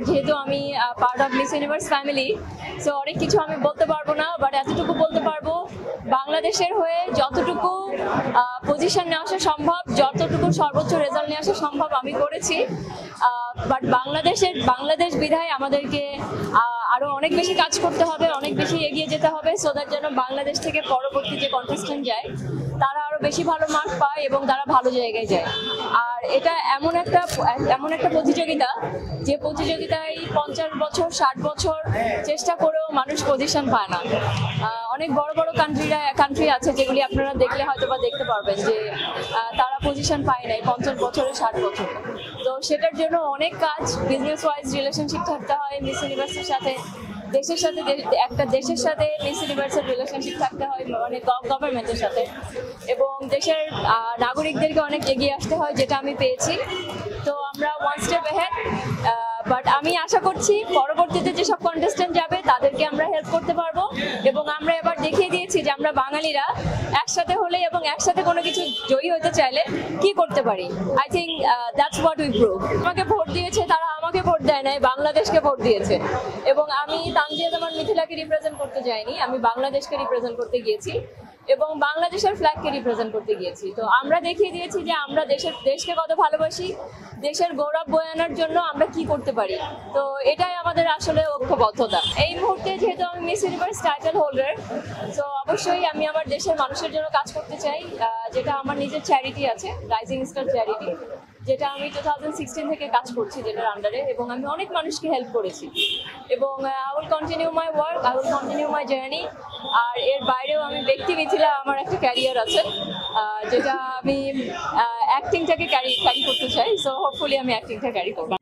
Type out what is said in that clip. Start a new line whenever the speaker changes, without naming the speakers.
যেহেতু আমি part of miss universe family, so অনেক কিছু আমি বলতে পারবো না, বাট এতটুকু বলতে পারবো বাংলাদেশের হয়ে যতটুকু পজিশন নিয়ে আসা সম্ভব, যতটুকু সর্বোচ্চ রেজাল্ট নিয়ে আসা সম্ভব আমি করেছি। বাট বাংলাদেশ বিধায় আমাদেরকে আরো অনেক বেশি কাজ করতে হবে, অনেক বেশি এগিয়ে যেতে হবে, সো দ্যাট যেন বাংলাদেশ থেকে পরবর্তী যে কন্টেস্টেন্ট যায় তারা আরো বেশি ভালো মার্ক পায় এবং তারা ভালো জায়গায় যায়। আর এটা এমন একটা প্রতিযোগিতা, যে প্রতিযোগিতায় 50 বছর 60 বছর চেষ্টা করেও মানুষ পজিশন পায় না। অনেক বড় বড় কান্ট্রি আছে যেগুলি আপনারা দেখলে হয়তো বা দেখতে পারবেন যে তারা পজিশন পায় নাই 50 বছরে 60 বছর। তো সেটার জন্য অনেক কাজ, বিজনেস ওয়াইজ রিলেশনশিপ থাকতে হয় মিস ইউনিভার্সের সাথে, একটা দেশের সাথে মিস ইউনিভার্সের রিলেশনশিপ থাকতে হয়, মানে গভর্নমেন্টের সাথে, এবং দেশের নাগরিকদেরকে অনেক এগিয়ে আসতে হয়, যেটা আমি পেয়েছি। তো আমরা ওয়ান স্টেপ অ্যাহেড, বাট আমি আশা করছি পরবর্তীতে যেসব কন্টেস্টেন্ট যাবে তাদেরকে আমরা হেল্প করতে পারবো, এবং আমরা এবার দেখিয়ে দিয়েছি যে আমরা বাঙালিরা একসাথে হলে এবং একসাথে কোনো কিছু জয়ী হতে চাইলে কি করতে পারি। I think that's what we prove. আমাকে ভোট দিয়েছে, তারা আমাকে ভোট দেয় নাই, বাংলাদেশকে ভোট দিয়েছে। এবং আমি তানজিয়া জামান মিথিলাকে রিপ্রেজেন্ট করতে যাইনি, আমি বাংলাদেশকে রিপ্রেজেন্ট করতে গিয়েছি এবং বাংলাদেশের ফ্ল্যাগকে রিপ্রেজেন্ট করতে গিয়েছি। তো আমরা দেখিয়ে দিয়েছি যে আমরা দেশকে কত ভালোবাসি, দেশের গৌরব বয়ে আনার জন্য আমরা কি করতে পারি। তো এটাই আমাদের আসলে ঐক্যবদ্ধতা। এই মুহূর্তে যেহেতু আমি মিস ইউনিভার্স টাইটেল হোল্ডার, তো অবশ্যই আমি আমার দেশের মানুষের জন্য কাজ করতে চাই, যেটা আমার নিজের চ্যারিটি আছে, রাইজিং স্টার চ্যারিটি, যেটা আমি 2016 থেকে কাজ করছি, যেটার আন্ডারে, এবং আমি অনেক মানুষকে হেল্প করেছি। এবং I will continue my work, I will continue my journey. আর এর বাইরেও আমি ব্যক্তি মিথিলা আমার একটা ক্যারিয়ার আছে, যেটা আমি অ্যাক্টিংটাকে ক্যারি করতে চাই। সো হোপফুলি আমি অ্যাক্টিংটা ক্যারি করবো।